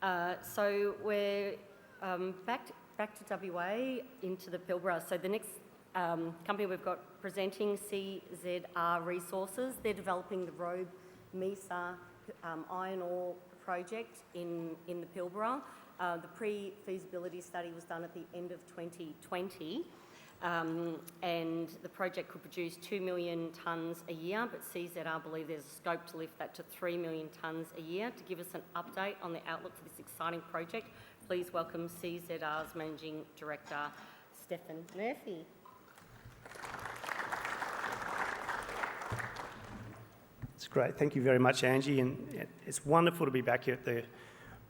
So we're back to WA into the Pilbara. So the next company we've got presenting, CZR Resources, they're developing the Robe Mesa iron ore project in the Pilbara. The pre-feasibility study was done at the end of 2020, and the project could produce 2 million tonnes a year, but CZR believe there's a scope to lift that to 3 million tonnes a year. To give us an update on the outlook for this exciting project, please welcome CZR's Managing Director, Stephen Murphy. It's great. Thank you very much, Angie. And it's wonderful to be back here at the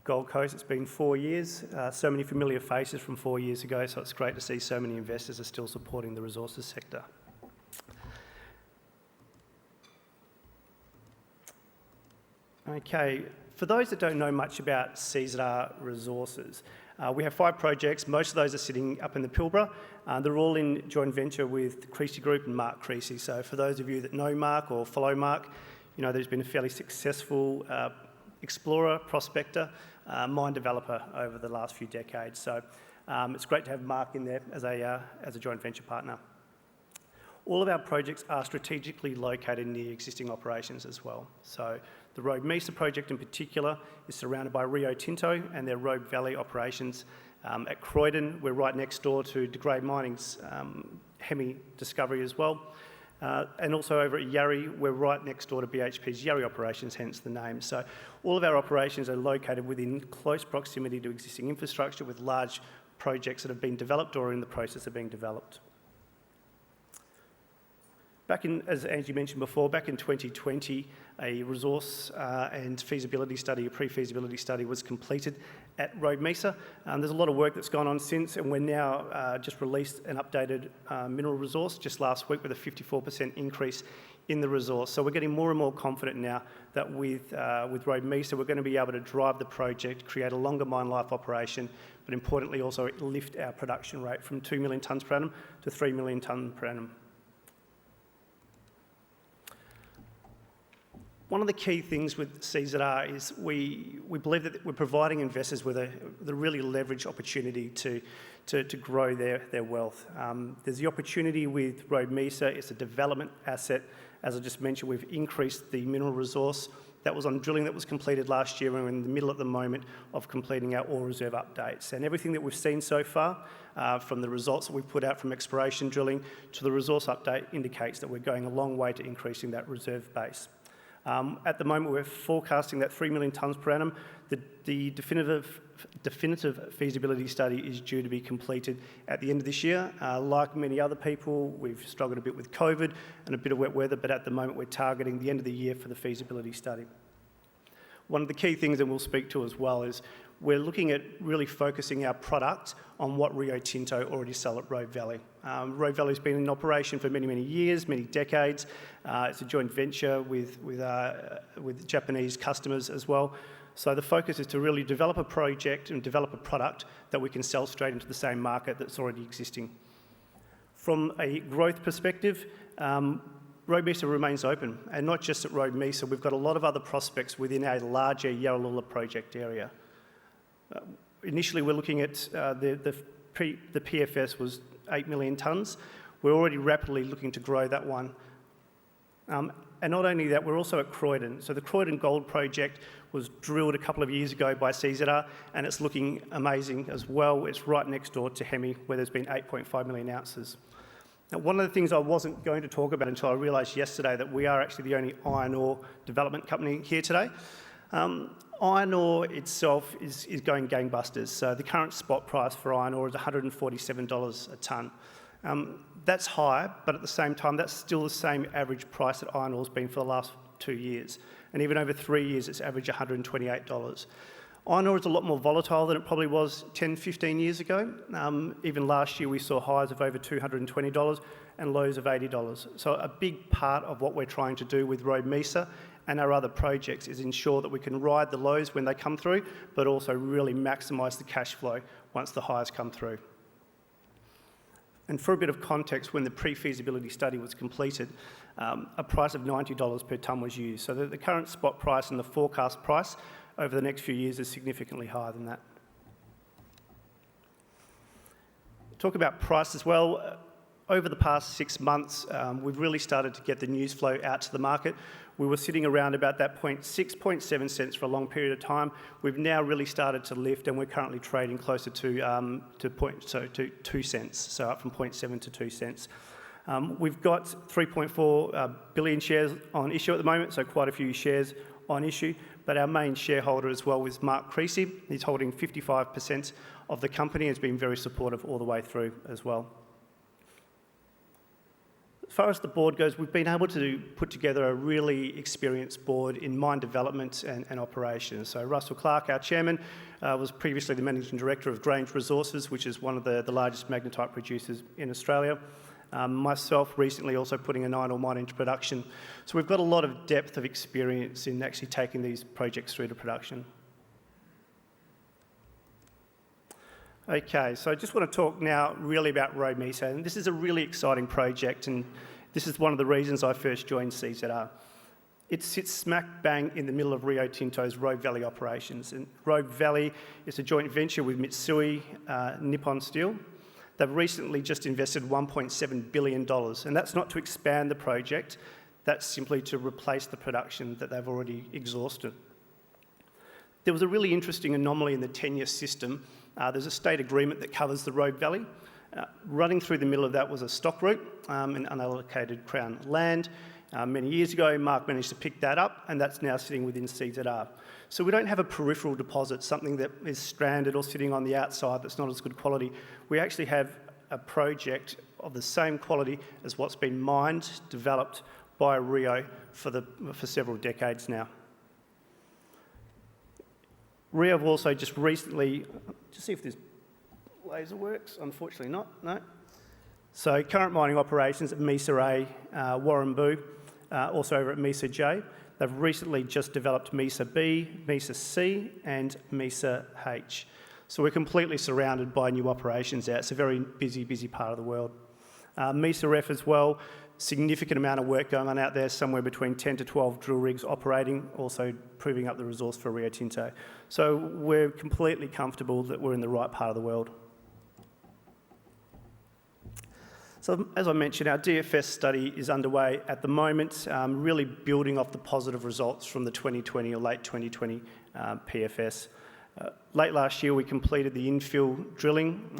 Gold Coast. It's been 4 years, so many familiar faces from 4 years ago, so it's great to see so many investors are still supporting the resources sector. Okay, for those that don't know much about CZR Resources, we have 5 projects. Most of those are sitting up in the Pilbara. They're all in joint venture with Creasy Group and Mark Creasy. So for those of you that know Mark or follow Mark, you know there's been a fairly successful explorer, prospector, mine developer over the last few decades. So it's great to have Mark in there as a joint venture partner. All of our projects are strategically located near existing operations as well. So the Robe Mesa project in particular is surrounded by Rio Tinto and their Robe Valley operations. At Croydon, we're right next door to De Grey Mining's Hemi discovery as well. And also over at Yarrie, we're right next door to BHP's Yarrie operations, hence the name. So all of our operations are located within close proximity to existing infrastructure with large projects that have been developed or are in the process of being developed. Back in, as Angie mentioned before, back in 2020, a resource and feasibility study, a pre-feasibility study was completed at Robe Mesa. There's a lot of work that's gone on since, and we're now just released an updated mineral resource just last week with a 54% increase in the resource. So we're getting more and more confident now that with Robe Mesa, we're going to be able to drive the project, create a longer mine life operation, but importantly also lift our production rate from 2 million tonnes per annum to 3 million tonnes per annum. One of the key things with CZR is we believe that we're providing investors with the really leveraged opportunity to grow their wealth. There's the opportunity with Robe Mesa. It's a development asset. As I just mentioned, we've increased the mineral resource. That was on drilling that was completed last year, and we're in the middle at the moment of completing our ore reserve updates. And everything that we've seen so far, from the results that we've put out from exploration drilling to the resource update, indicates that we're going a long way to increasing that reserve base. At the moment, we're forecasting that 3 million tonnes per annum. The definitive feasibility study is due to be completed at the end of this year. Like many other people, we've struggled a bit with COVID and a bit of wet weather, but at the moment we're targeting the end of the year for the feasibility study. One of the key things that we'll speak to as well is we're looking at really focusing our product on what Rio Tinto already sell at Robe Valley. Robe Valley's been in operation for many, many years, many decades. It's a joint venture with Japanese customers as well. So the focus is to really develop a project and develop a product that we can sell straight into the same market that's already existing. From a growth perspective, Robe Mesa remains open, and not just at Robe Mesa. We've got a lot of other prospects within our larger Yarralula project area. Initially, we're looking at the PFS was 8 million tonnes. We're already rapidly looking to grow that one. And not only that, we're also at Croydon. So the Croydon Gold Project was drilled a couple of years ago by CZR, and it's looking amazing as well. It's right next door to Hemi, where there's been 8.5 million ounces. Now, one of the things I wasn't going to talk about until I realised yesterday that we are actually the only iron ore development company here today. Iron ore itself is going gangbusters. So the current spot price for iron ore is $147 a tonne. That's high, but at the same time, that's still the same average price that iron ore's been for the last 2 years. And even over 3 years, it's averaged $128. Iron ore is a lot more volatile than it probably was 10, 15 years ago. Even last year, we saw highs of over $220 and lows of $80. So a big part of what we're trying to do with Robe Mesa and our other projects is ensure that we can ride the lows when they come through, but also really maximise the cash flow once the highs come through. And for a bit of context, when the pre-feasibility study was completed, a price of $90 per tonne was used. So the current spot price and the forecast price over the next few years is significantly higher than that. Talk about price as well. Over the past 6 months, we've really started to get the news flow out to the market. We were sitting around about that 0.6, 0.7 cents for a long period of time. We've now really started to lift, and we're currently trading closer to 2 cents, so up from 0.7 to 2 cents. We've got 3.4 billion shares on issue at the moment, so quite a few shares on issue. But our main shareholder as well was Mark Creasy. He's holding 55% of the company, has been very supportive all the way through as well. As far as the board goes, we've been able to put together a really experienced board in mine development and operations. So Russell Clark, our chairman, was previously the managing director of Grange Resources, which is one of the largest magnetite producers in Australia. Myself recently also putting an iron ore mine into production. So we've got a lot of depth of experience in actually taking these projects through to production. Okay, so I just want to talk now really about Robe Mesa, and this is a really exciting project, and this is one of the reasons I first joined CZR. It sits smack bang in the middle of Rio Tinto's Robe Valley operations, and Robe Valley is a joint venture with Mitsui Nippon Steel. They've recently just invested $1.7 billion, and that's not to expand the project, that's simply to replace the production that they've already exhausted. There was a really interesting anomaly in the tenure system. There's a state agreement that covers the Robe Valley. Running through the middle of that was a stock route and unallocated Crown land. Many years ago, Mark managed to pick that up, and that's now sitting within CZR. So we don't have a peripheral deposit, something that is stranded or sitting on the outside that's not as good quality. We actually have a project of the same quality as what's been mined, developed by Rio for several decades now. Rio have also just recently, just see if this laser works, unfortunately not, no. So current mining operations at Mesa A, Warramboo, also over at Mesa J. They've recently just developed Mesa B, Mesa C and Mesa H. So we're completely surrounded by new operations there. It's a very busy part of the world. Mesa F as well, significant amount of work going on out there, somewhere between 10 to 12 drill rigs operating, also proving up the resource for Rio Tinto. So we're completely comfortable that we're in the right part of the world. So as I mentioned, our DFS study is underway at the moment, really building off the positive results from the 2020 or late 2020 PFS. Late last year, we completed the infill drilling.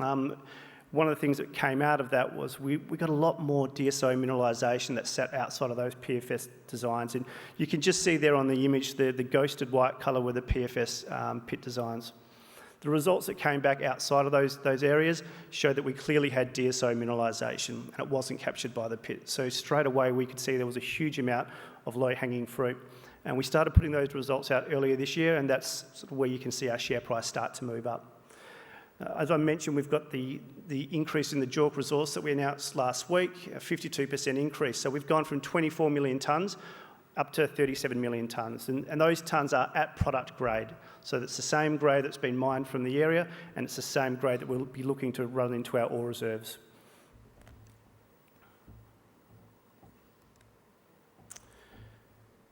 One of the things that came out of that was we got a lot more DSO mineralisation that sat outside of those PFS designs. And you can just see there on the image the ghosted white colour were the PFS pit designs. The results that came back outside of those areas showed that we clearly had DSO mineralisation, and it wasn't captured by the pit. So straight away we could see there was a huge amount of low-hanging fruit. And we started putting those results out earlier this year, and that's sort of where you can see our share price start to move up. As I mentioned, we've got the increase in the JORC resource that we announced last week, a 52% increase. So we've gone from 24 million tonnes up to 37 million tonnes. And those tonnes are at product grade. So it's the same grade that's been mined from the area, and it's the same grade that we'll be looking to run into our ore reserves.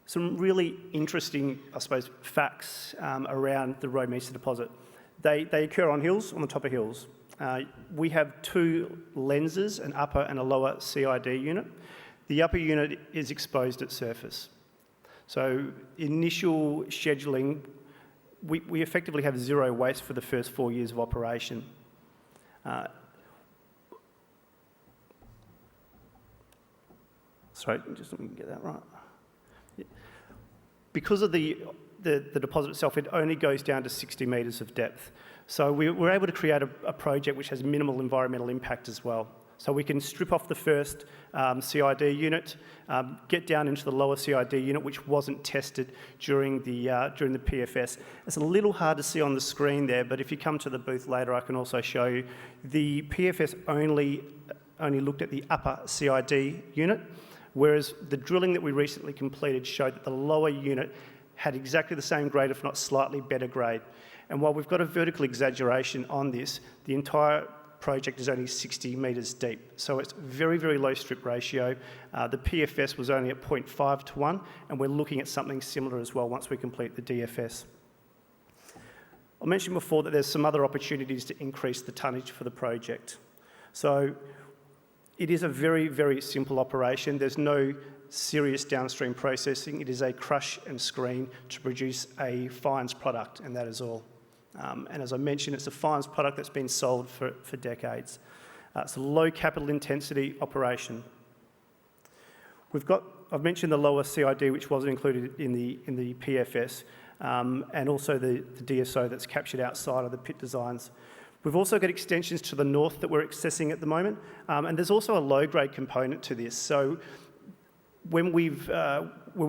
Some really interesting, I suppose, facts around the Robe Mesa deposit. They occur on hills, on the top of hills. We have two lenses, an upper and a lower CID unit. The upper unit is exposed at surface. So initial scheduling, we effectively have zero waste for the first 4 years of operation. Sorry, just let me get that right. Yeah. Because of the deposit itself, it only goes down to 60 metres of depth. So we're able to create a project which has minimal environmental impact as well. So we can strip off the first CID unit, get down into the lower CID unit, which wasn't tested during the PFS. It's a little hard to see on the screen there, but if you come to the booth later, I can also show you. The PFS only looked at the upper CID unit, whereas the drilling that we recently completed showed that the lower unit had exactly the same grade, if not slightly better grade. And while we've got a vertical exaggeration on this, the entire project is only 60 metres deep. So it's very, very low strip ratio. The PFS was only at 0.5 to 1, and we're looking at something similar as well once we complete the DFS. I mentioned before that there's some other opportunities to increase the tonnage for the project. So it is a very, very simple operation. There's no serious downstream processing. It is a crush and screen to produce a fines product, and that is all. And as I mentioned, it's a fines product that's been sold for decades. It's a low capital intensity operation. I've mentioned the lower CID, which wasn't included in the PFS, and also the DSO that's captured outside of the pit designs. We've also got extensions to the north that we're accessing at the moment, and there's also a low-grade component to this. So when we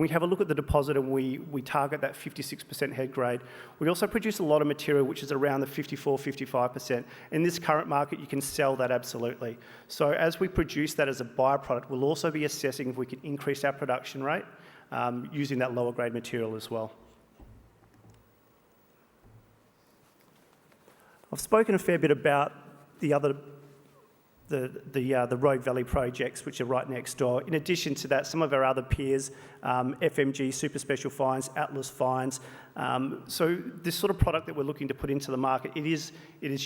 have a look at the deposit and we target that 56% head grade, we also produce a lot of material which is around the 54, 55%. In this current market, you can sell that absolutely. So as we produce that as a byproduct, we'll also be assessing if we can increase our production rate using that lower grade material as well. I've spoken a fair bit about the Robe Valley projects, which are right next door. In addition to that, some of our other peers, FMG, Super Special Fines, Atlas Fines. So this sort of product that we're looking to put into the market, it is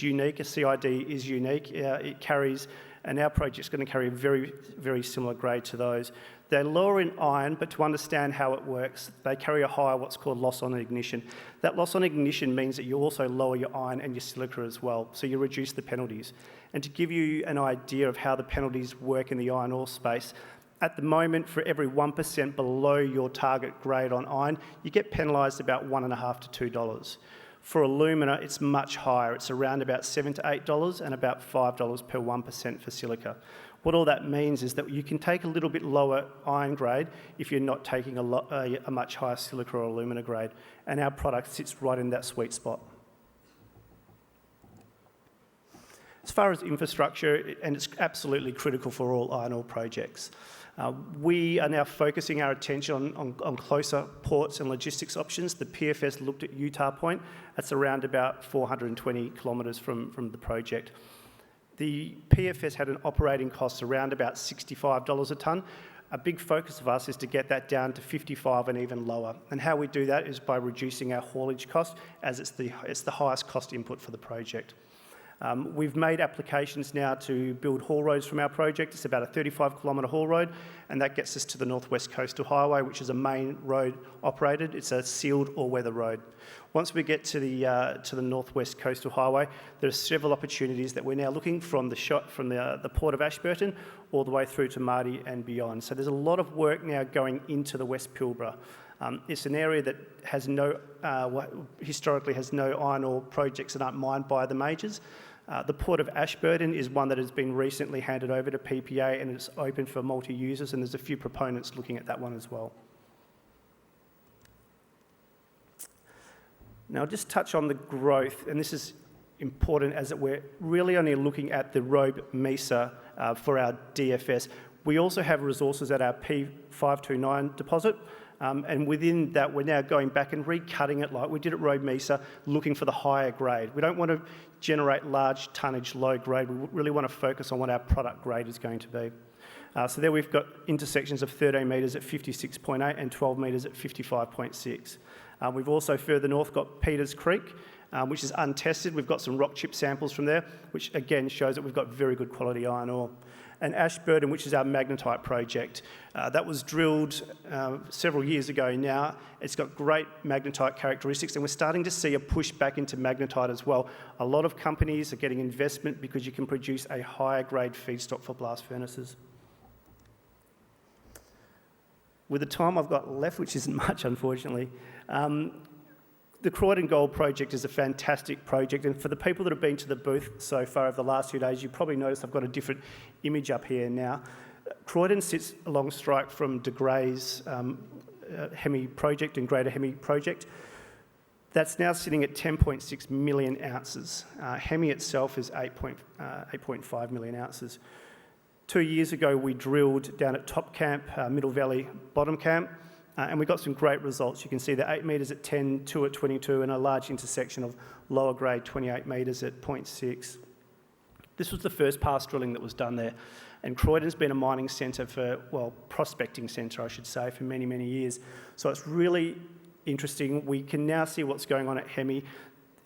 unique. A CID is unique. It carries, and our project's going to carry a very, very similar grade to those. They're lower in iron, but to understand how it works, they carry a higher what's called loss on ignition. That loss on ignition means that you also lower your iron and your silica as well, so you reduce the penalties. And to give you an idea of how the penalties work in the iron ore space, at the moment, for every 1% below your target grade on iron, you get penalised about $1.50 to $2. For alumina, it's much higher. It's around about $7 to $8 and about $5 per 1% for silica. What all that means is that you can take a little bit lower iron grade if you're not taking a much higher silica or alumina grade, and our product sits right in that sweet spot. As far as infrastructure, and it's absolutely critical for all iron ore projects, we are now focusing our attention on closer ports and logistics options. The PFS looked at Utah Point. That's around about 420 kilometres from the project. The PFS had an operating cost around about $65 a tonne. A big focus of us is to get that down to 55 and even lower. And how we do that is by reducing our haulage cost, as it's the highest cost input for the project. We've made applications now to build haul roads from our project. It's about a 35-kilometre haul road, and that gets us to the North West Coastal Highway, which is a main road operated. It's a sealed all-weather road. Once we get to the North West Coastal Highway, there are several opportunities that we're now looking from the Port of Ashburton all the way through to Marty and beyond. So there's a lot of work now going into the West Pilbara. It's an area that has historically has no iron ore projects that aren't mined by the majors. The Port of Ashburton is one that has been recently handed over to PPA, and it's open for multi-users, and there's a few proponents looking at that one as well. Now, I'll just touch on the growth, and this is important as that we're really only looking at the Robe Mesa for our DFS. We also have resources at our P529 deposit, and within that, we're now going back and recutting it like we did at Robe Mesa, looking for the higher grade. We don't want to generate large tonnage, low grade. We really want to focus on what our product grade is going to be. So there we've got intersections of 13 metres at 56.8 and 12 metres at 55.6. We've also further north got Peters Creek, which is untested. We've got some rock chip samples from there, which again shows that we've got very good quality iron ore. And Ashburton, which is our magnetite project, that was drilled several years ago now. It's got great magnetite characteristics, and we're starting to see a push back into magnetite as well. A lot of companies are getting investment because you can produce a higher grade feedstock for blast furnaces. With the time I've got left, which isn't much, unfortunately, the Croydon Gold Project is a fantastic project, and for the people that have been to the booth so far over the last few days, you probably noticed I've got a different image up here now. Croydon sits along strike from De Grey's Hemi project and Greater Hemi project. That's now sitting at 10.6 million ounces. Hemi itself is 8.5 million ounces. 2 years ago, we drilled down at Top Camp, Middle Valley, Bottom Camp, and we got some great results. You can see the 8 metres at 10, 2 at 22, and a large intersection of lower grade 28 metres at 0.6. This was the first pass drilling that was done there, and Croydon's been a mining centre prospecting centre, I should say, for many, many years. So it's really interesting. We can now see what's going on at Hemi.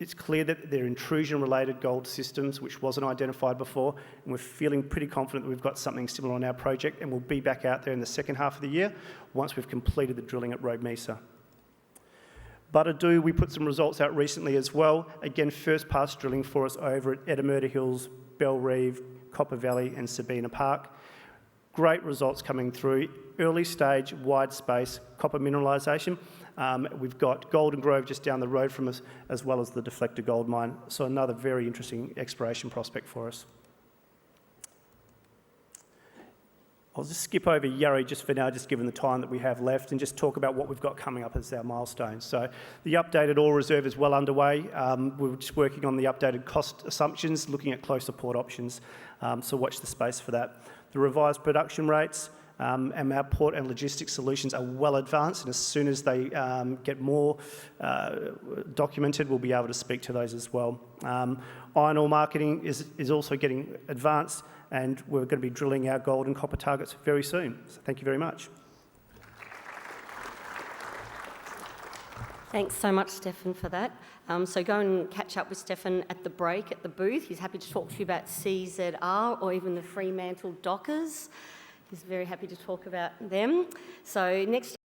It's clear that they're intrusion-related gold systems, which wasn't identified before, and we're feeling pretty confident that we've got something similar on our project, and we'll be back out there in the second half of the year once we've completed the drilling at Robe Mesa. Butterdoo, we put some results out recently as well. Again, first pass drilling for us over at Eddamulla Hills, Bellerive, Copper Valley and Sabina Park. Great results coming through. Early stage, wide space, copper mineralisation. We've got Golden Grove just down the road from us, as well as the Deflector Gold Mine. So another very interesting exploration prospect for us. I'll just skip over Yarrie just for now, just given the time that we have left, and just talk about what we've got coming up as our milestones. So the updated ore reserve is well underway. We're just working on the updated cost assumptions, looking at closer port options. So watch the space for that. The revised production rates and our port and logistics solutions are well advanced, and as soon as they get more documented, we'll be able to speak to those as well. Iron ore marketing is also getting advanced, and we're going to be drilling our gold and copper targets very soon. So thank you very much. Thanks so much, Stefan, for that. So go and catch up with Stefan at the break at the booth. He's happy to talk to you about CZR or even the Fremantle Dockers. He's very happy to talk about them. So next